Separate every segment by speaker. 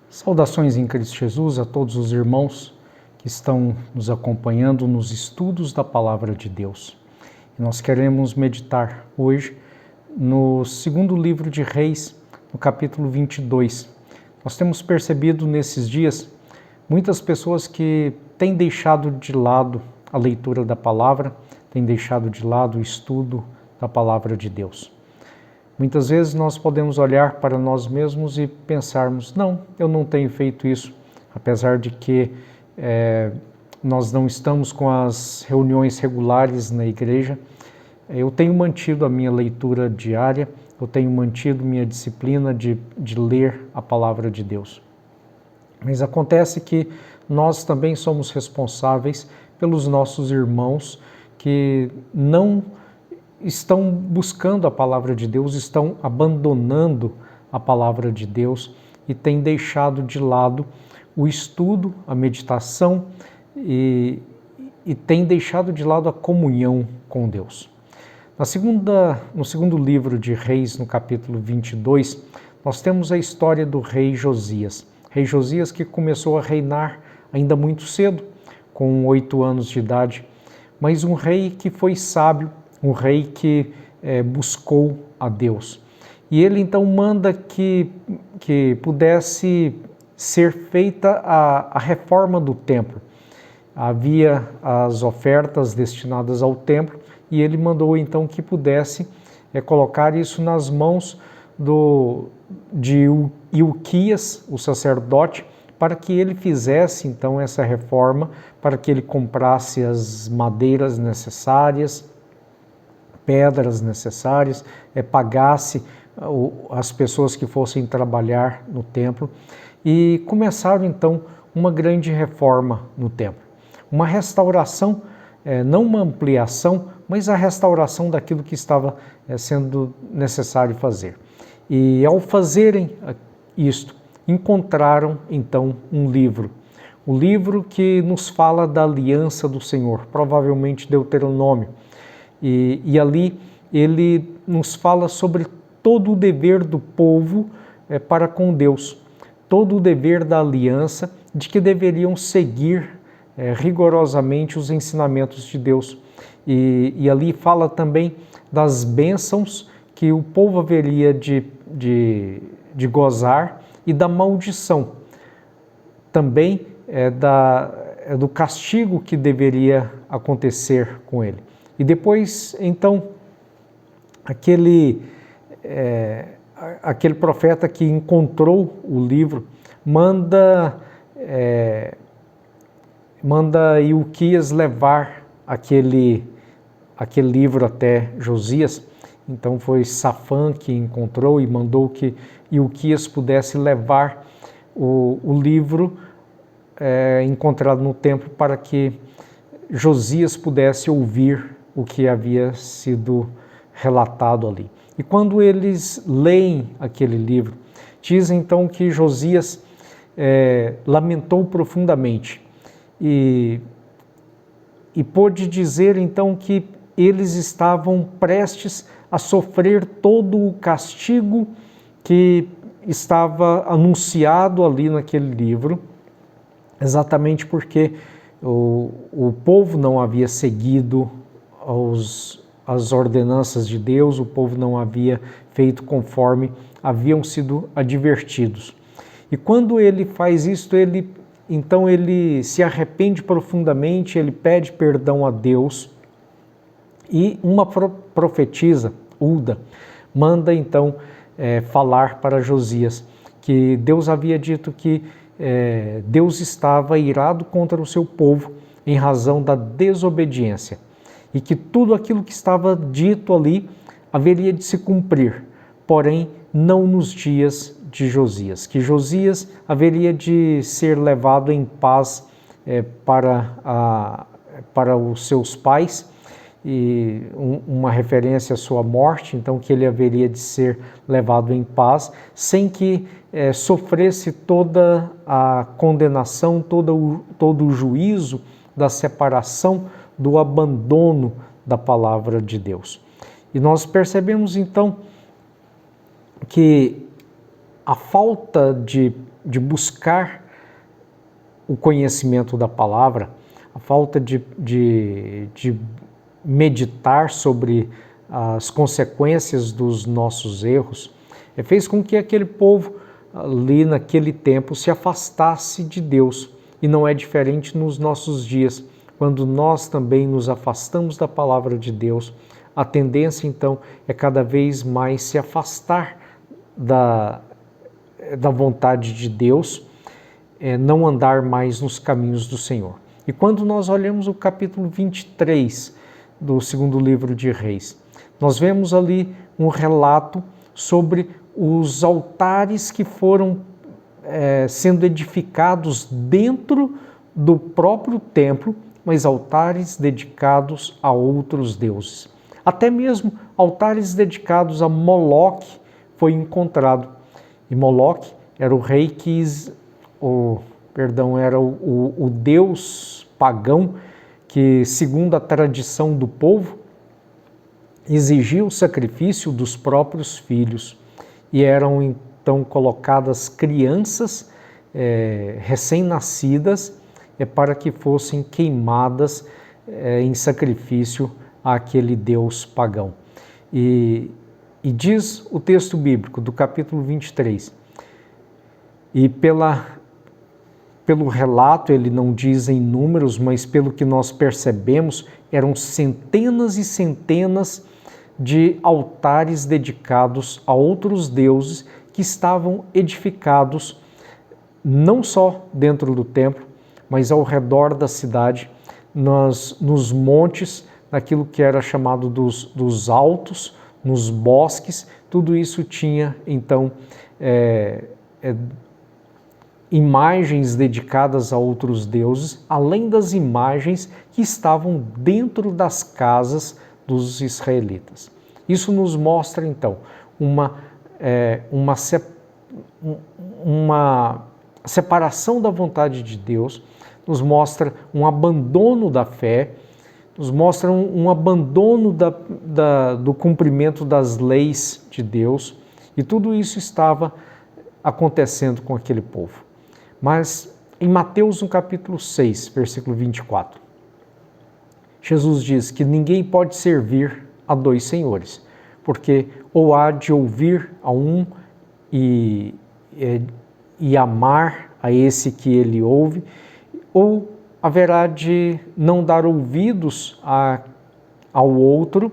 Speaker 1: Saudações em Cristo Jesus a todos os irmãos que estão nos acompanhando nos estudos da Palavra de Deus. E nós queremos meditar hoje no segundo livro de Reis, no capítulo 22. Nós temos percebido nesses dias muitas pessoas que têm deixado de lado a leitura da Palavra, têm deixado de lado o estudo da Palavra de Deus. Muitas vezes nós podemos olhar para nós mesmos e pensarmos, não, eu não tenho feito isso, apesar de que nós não estamos com as reuniões regulares na igreja, eu tenho mantido a minha leitura diária, eu tenho mantido minha disciplina de ler a palavra de Deus. Mas acontece que nós também somos responsáveis pelos nossos irmãos que não estão buscando a palavra de Deus, estão abandonando a palavra de Deus e têm deixado de lado o estudo, a meditação e têm deixado de lado a comunhão com Deus. No segundo livro de Reis, no capítulo 22, nós temos a história do rei Josias. Rei Josias que começou a reinar ainda muito cedo, com 8 anos de idade, mas um rei que foi sábio, um rei que buscou a Deus. E ele então manda que pudesse ser feita a reforma do templo. Havia as ofertas destinadas ao templo e ele mandou então que pudesse colocar isso nas mãos de Ilquias, o sacerdote, para que ele fizesse então essa reforma, para que ele comprasse as madeiras necessárias, pedras necessárias, pagasse as pessoas que fossem trabalhar no templo e começaram então uma grande reforma no templo. Uma restauração, não uma ampliação, mas a restauração daquilo que estava sendo necessário fazer. E ao fazerem isto, encontraram então um livro. O livro que nos fala da aliança do Senhor, provavelmente Deuteronômio. E ali ele nos fala sobre todo o dever do povo para com Deus, todo o dever da aliança de que deveriam seguir rigorosamente os ensinamentos de Deus. E ali fala também das bênçãos que o povo haveria de gozar e da maldição, também do castigo que deveria acontecer com ele. E depois, então, aquele profeta que encontrou o livro manda Ilquias levar aquele livro até Josias. Então foi Safã que encontrou e mandou que Ilquias pudesse levar o livro encontrado no templo para que Josias pudesse ouvir o que havia sido relatado ali. E quando eles leem aquele livro, diz então que Josias lamentou profundamente e pôde dizer então que eles estavam prestes a sofrer todo o castigo que estava anunciado ali naquele livro, exatamente porque o povo não havia seguido as ordenanças de Deus, o povo não havia feito conforme haviam sido advertidos. E quando ele faz isso, então ele se arrepende profundamente, ele pede perdão a Deus e uma profetisa, Hulda, manda então falar para Josias que Deus havia dito que Deus estava irado contra o seu povo em razão da desobediência e que tudo aquilo que estava dito ali haveria de se cumprir, porém não nos dias de Josias, que Josias haveria de ser levado em paz para os seus pais, e uma referência à sua morte, então que ele haveria de ser levado em paz, sem que sofresse toda a condenação, todo o juízo da separação, do abandono da palavra de Deus. E nós percebemos então que a falta de de buscar o conhecimento da palavra, a falta de meditar sobre as consequências dos nossos erros, fez com que aquele povo ali naquele tempo se afastasse de Deus. E não é diferente nos nossos dias, quando nós também nos afastamos da palavra de Deus. A tendência então é cada vez mais se afastar da vontade de Deus, não andar mais nos caminhos do Senhor. E quando nós olhamos o capítulo 23 do segundo livro de Reis, nós vemos ali um relato sobre os altares que foram sendo edificados dentro do próprio templo, mas altares dedicados a outros deuses. Até mesmo altares dedicados a Moloque foi encontrado. E Moloque era o rei era o deus pagão que, segundo a tradição do povo, exigia o sacrifício dos próprios filhos. E eram então colocadas crianças recém-nascidas para que fossem queimadas em sacrifício àquele deus pagão. E diz o texto bíblico do capítulo 23, e pelo relato, ele não diz em números, mas pelo que nós percebemos, eram centenas e centenas de altares dedicados a outros deuses que estavam edificados não só dentro do templo, mas ao redor da cidade, nos montes, naquilo que era chamado dos altos, nos bosques. Tudo isso tinha então imagens dedicadas a outros deuses, além das imagens que estavam dentro das casas dos israelitas. Isso nos mostra então uma separação da vontade de Deus, nos mostra um abandono da fé, nos mostra um abandono do cumprimento das leis de Deus, e tudo isso estava acontecendo com aquele povo. Mas em Mateus, no capítulo 6, versículo 24, Jesus diz que ninguém pode servir a dois senhores, porque ou há de ouvir a um e amar a esse que ele ouve, ou haverá de não dar ouvidos ao outro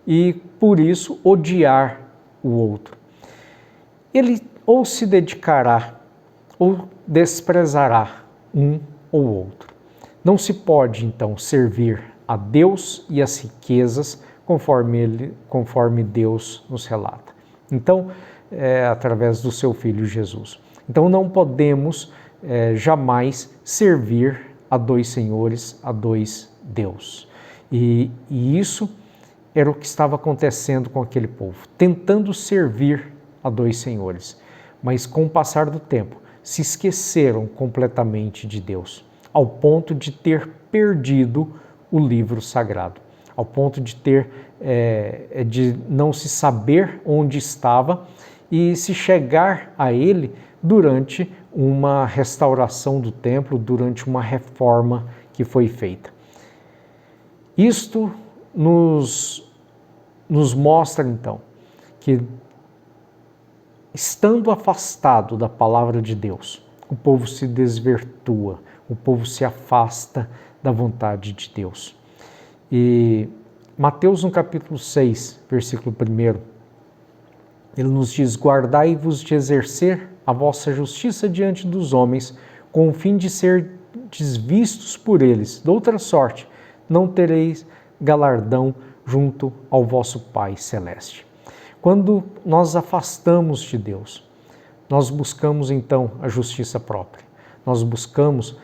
Speaker 1: e, por isso, odiar o outro. Ele ou se dedicará ou desprezará um ou outro. Não se pode, então, servir a Deus e as riquezas conforme Deus nos relata. Então, através do seu Filho Jesus. Então, não podemos jamais servir a dois senhores, a dois Deus. E isso era o que estava acontecendo com aquele povo, tentando servir a dois senhores. Mas com o passar do tempo, se esqueceram completamente de Deus, ao ponto de ter perdido o livro sagrado, ao ponto de de não se saber onde estava e se chegar a ele durante uma restauração do templo, durante uma reforma que foi feita. Isto nos mostra então que, estando afastado da palavra de Deus, o povo se desvirtua, o povo se afasta da vontade de Deus. E Mateus, no capítulo 6, versículo 1, ele nos diz: guardai-vos de exercer a vossa justiça diante dos homens, com o fim de ser vistos por eles. De outra sorte, não tereis galardão junto ao vosso Pai Celeste. Quando nós afastamos de Deus, nós buscamos então a justiça própria, nós buscamos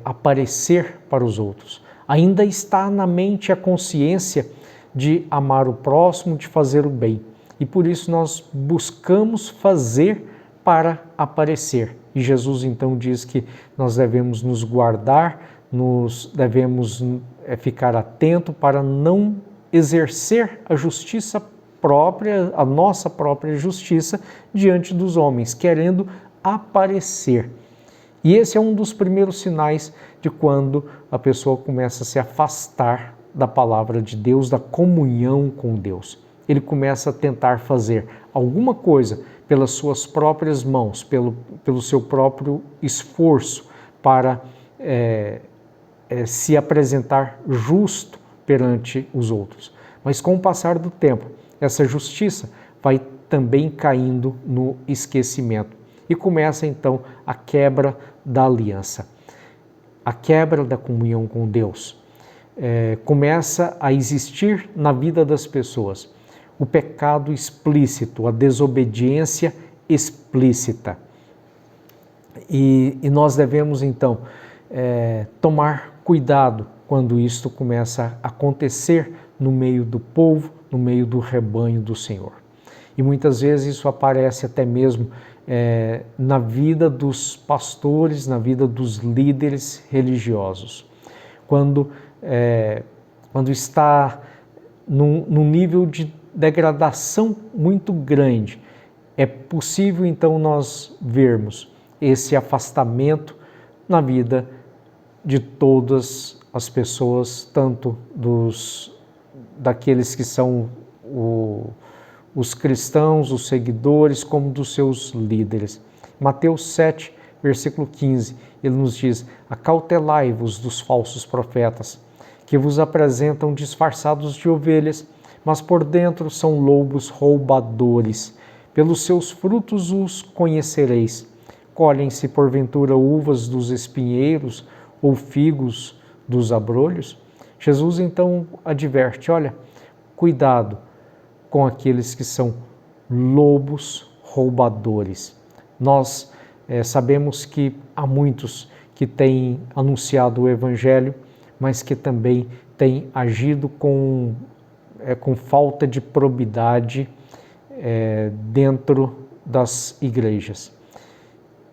Speaker 1: aparecer para os outros. Ainda está na mente a consciência de amar o próximo, de fazer o bem, e por isso nós buscamos fazer para aparecer. E Jesus então diz que nós devemos nos guardar, devemos ficar atento para não exercer a justiça própria, a nossa própria justiça diante dos homens, querendo aparecer. E esse é um dos primeiros sinais de quando a pessoa começa a se afastar da palavra de Deus, da comunhão com Deus. Ele começa a tentar fazer alguma coisa pelas suas próprias mãos, pelo seu próprio esforço para se apresentar justo perante os outros. Mas com o passar do tempo, essa justiça vai também caindo no esquecimento. E começa então a quebra da aliança, a quebra da comunhão com Deus. Começa a existir na vida das pessoas o pecado explícito, a desobediência explícita. E nós devemos então tomar cuidado quando isto começa a acontecer no meio do povo, no meio do rebanho do Senhor. E muitas vezes isso aparece até mesmo na vida dos pastores, na vida dos líderes religiosos. Quando está num nível de degradação muito grande, é possível então nós vermos esse afastamento na vida de todas as pessoas, tanto daqueles que são os cristãos, os seguidores, como dos seus líderes. Mateus 7, versículo 15, ele nos diz: acautelai-vos dos falsos profetas, que vos apresentam disfarçados de ovelhas, mas por dentro são lobos roubadores. Pelos seus frutos os conhecereis. Colhem-se porventura uvas dos espinheiros ou figos dos abrolhos? Jesus então adverte: olha, cuidado com aqueles que são lobos roubadores. Nós sabemos que há muitos que têm anunciado o Evangelho, mas que também têm agido com falta de probidade dentro das igrejas.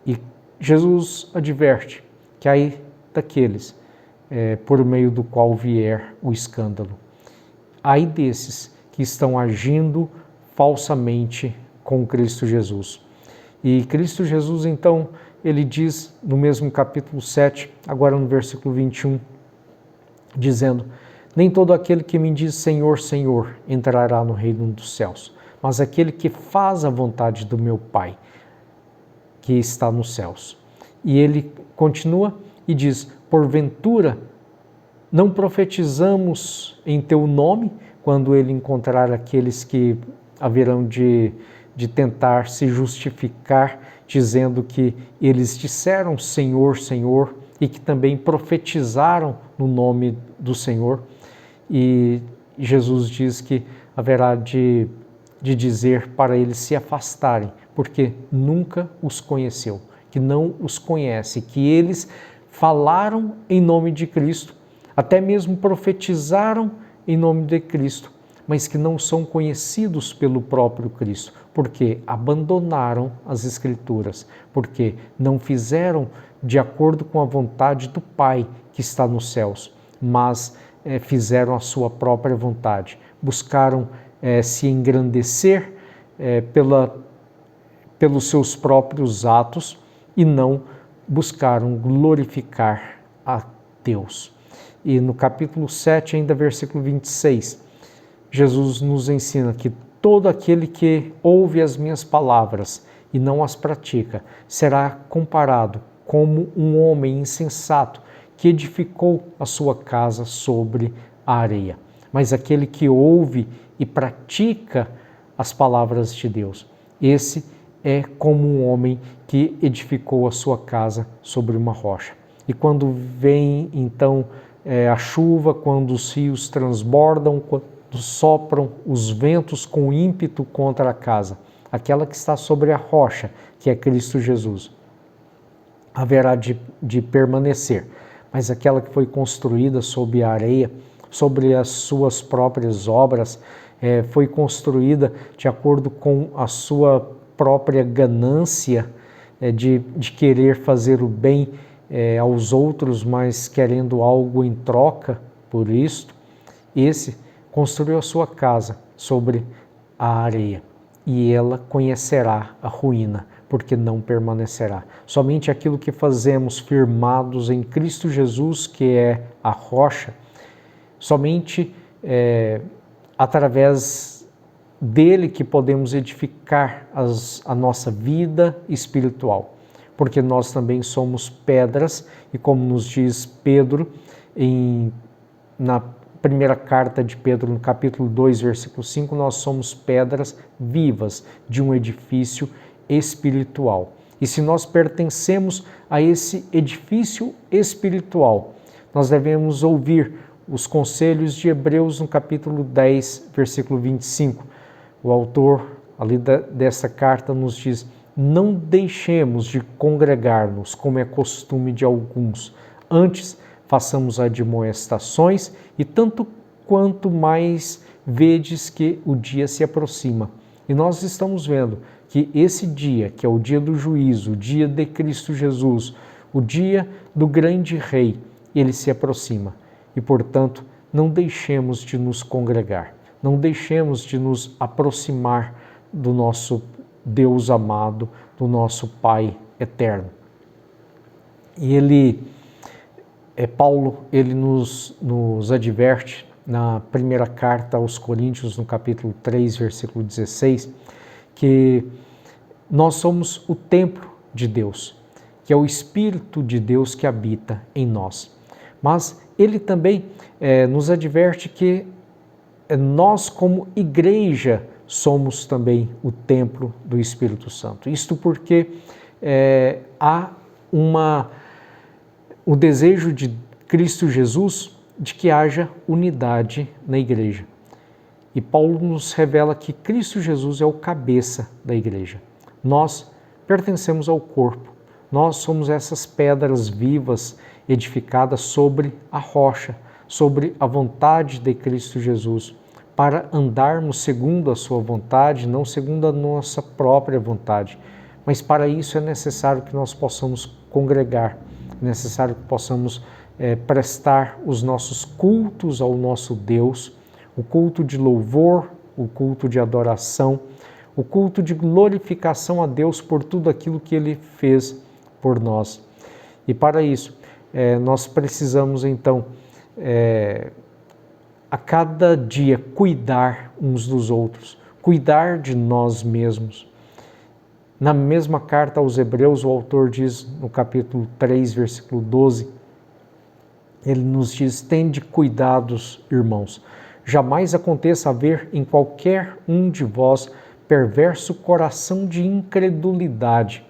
Speaker 1: E Jesus adverte que aí daqueles por meio do qual vier o escândalo. Ai desses que estão agindo falsamente com Cristo Jesus. E Cristo Jesus, então, ele diz no mesmo capítulo 7, agora no versículo 21, dizendo: nem todo aquele que me diz Senhor, Senhor, entrará no reino dos céus, mas aquele que faz a vontade do meu Pai, que está nos céus. E ele continua e diz: porventura, não profetizamos em teu nome? Quando ele encontrar aqueles que haverão de tentar se justificar, dizendo que eles disseram Senhor, Senhor, e que também profetizaram no nome do Senhor. E Jesus diz que haverá de dizer para eles se afastarem, porque nunca os conheceu, que não os conhece, que eles falaram em nome de Cristo, até mesmo profetizaram em nome de Cristo, mas que não são conhecidos pelo próprio Cristo, porque abandonaram as Escrituras, porque não fizeram de acordo com a vontade do Pai que está nos céus, mas fizeram a sua própria vontade, buscaram se engrandecer pelos seus próprios atos e não buscaram glorificar a Deus. E no capítulo 7, ainda versículo 26, Jesus nos ensina que todo aquele que ouve as minhas palavras e não as pratica será comparado como um homem insensato que edificou a sua casa sobre a areia. Mas aquele que ouve e pratica as palavras de Deus, esse é como um homem que edificou a sua casa sobre uma rocha. E quando vem então a chuva, quando os rios transbordam, quando sopram os ventos com ímpeto contra a casa, aquela que está sobre a rocha, que é Cristo Jesus, haverá de permanecer. Mas aquela que foi construída sobre a areia, sobre as suas próprias obras, foi construída de acordo com a sua própria ganância de querer fazer o bem aos outros, mas querendo algo em troca por isto, esse construiu a sua casa sobre a areia e ela conhecerá a ruína, porque não permanecerá. Somente aquilo que fazemos firmados em Cristo Jesus, que é a rocha, somente através dele que podemos edificar a nossa vida espiritual, porque nós também somos pedras, e como nos diz Pedro, na primeira carta de Pedro, no capítulo 2, versículo 5, nós somos pedras vivas de um edifício espiritual. E se nós pertencemos a esse edifício espiritual, nós devemos ouvir os conselhos de Hebreus no capítulo 10, versículo 25. O autor ali dessa carta nos diz: não deixemos de congregar-nos, como é costume de alguns. Antes, façamos admoestações, e tanto quanto mais vedes que o dia se aproxima. E nós estamos vendo que esse dia, que é o dia do juízo, o dia de Cristo Jesus, o dia do grande Rei, ele se aproxima. E, portanto, não deixemos de nos congregar, não deixemos de nos aproximar do nosso Deus amado, do nosso Pai eterno. E Paulo, ele nos adverte na primeira carta aos Coríntios, no capítulo 3, versículo 16, que nós somos o templo de Deus, que é o Espírito de Deus que habita em nós. Mas ele também nos adverte que nós, como igreja, somos também o templo do Espírito Santo. Isto porque há o desejo de Cristo Jesus de que haja unidade na igreja. E Paulo nos revela que Cristo Jesus é o cabeça da igreja. Nós pertencemos ao corpo. Nós somos essas pedras vivas edificadas sobre a rocha, sobre a vontade de Cristo Jesus, para andarmos segundo a sua vontade, não segundo a nossa própria vontade. Mas para isso é necessário que nós possamos congregar, é necessário que possamos prestar os nossos cultos ao nosso Deus, o culto de louvor, o culto de adoração, o culto de glorificação a Deus por tudo aquilo que Ele fez por nós. E para isso, nós precisamos então, a cada dia, cuidar uns dos outros, cuidar de nós mesmos. Na mesma carta aos Hebreus, o autor diz, no capítulo 3, versículo 12, ele nos diz: tende cuidados, irmãos, jamais aconteça haver em qualquer um de vós perverso coração de incredulidade,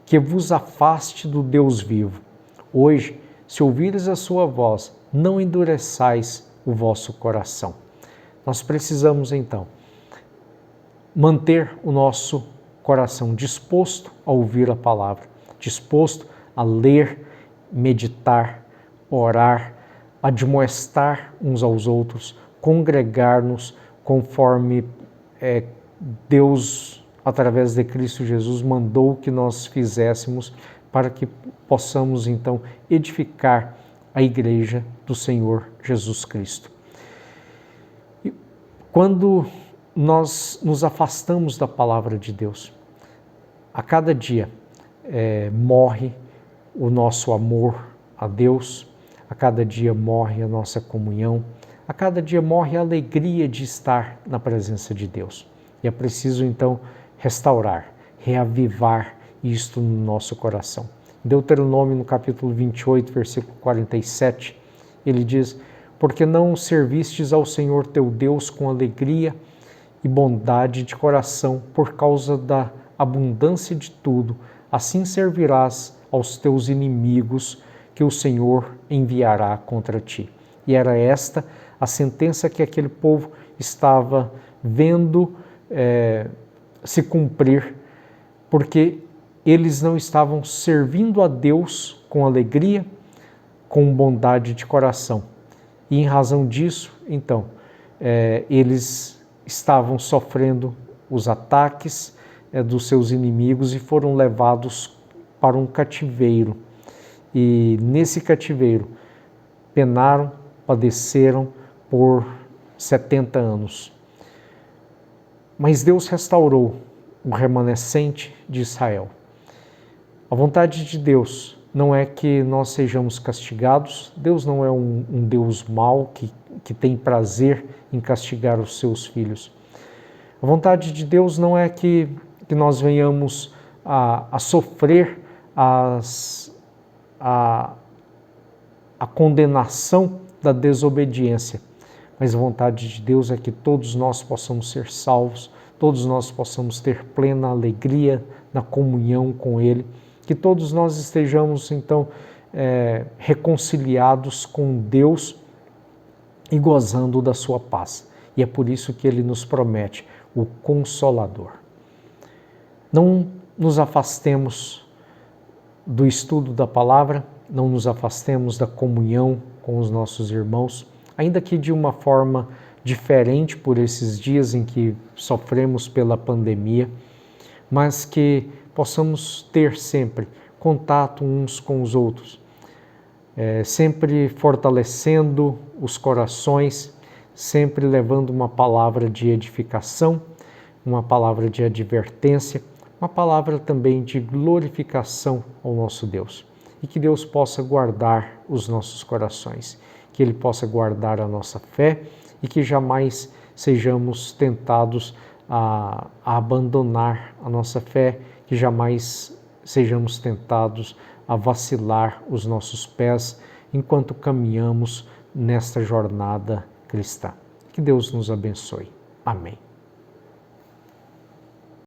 Speaker 1: que vos afaste do Deus vivo. Hoje, se ouvires a sua voz, não endureçais o vosso coração. Nós precisamos, então, manter o nosso coração disposto a ouvir a palavra, disposto a ler, meditar, orar, admoestar uns aos outros, congregar-nos conforme Deus, através de Cristo Jesus, mandou que nós fizéssemos, para que possamos então edificar a igreja do Senhor Jesus Cristo. E quando nós nos afastamos da palavra de Deus, a cada dia morre o nosso amor a Deus, a cada dia morre a nossa comunhão, a cada dia morre a alegria de estar na presença de Deus. E é preciso então restaurar, reavivar isto no nosso coração. Deuteronômio, no capítulo 28, versículo 47, ele diz: porque não servistes ao Senhor teu Deus com alegria e bondade de coração por causa da abundância de tudo, assim servirás aos teus inimigos que o Senhor enviará contra ti. E era esta a sentença que aquele povo estava vendo se cumprir, porque eles não estavam servindo a Deus com alegria, com bondade de coração. E em razão disso, então, eles estavam sofrendo os ataques dos seus inimigos e foram levados para um cativeiro. E nesse cativeiro penaram, padeceram por 70 anos. Mas Deus restaurou o remanescente de Israel. A vontade de Deus não é que nós sejamos castigados. Deus não é um Deus mau que tem prazer em castigar os seus filhos. A vontade de Deus não é que nós venhamos a sofrer a condenação da desobediência, mas a vontade de Deus é que todos nós possamos ser salvos, todos nós possamos ter plena alegria na comunhão com Ele, que todos nós estejamos então reconciliados com Deus e gozando da sua paz. E é por isso que Ele nos promete o Consolador. Não nos afastemos do estudo da palavra, não nos afastemos da comunhão com os nossos irmãos, ainda que de uma forma diferente por esses dias em que sofremos pela pandemia, mas que possamos ter sempre contato uns com os outros, sempre fortalecendo os corações, sempre levando uma palavra de edificação, uma palavra de advertência, uma palavra também de glorificação ao nosso Deus. E que Deus possa guardar os nossos corações, que Ele possa guardar a nossa fé e que jamais sejamos tentados a abandonar a nossa fé, que jamais sejamos tentados a vacilar os nossos pés enquanto caminhamos nesta jornada cristã. Que Deus nos abençoe. Amém.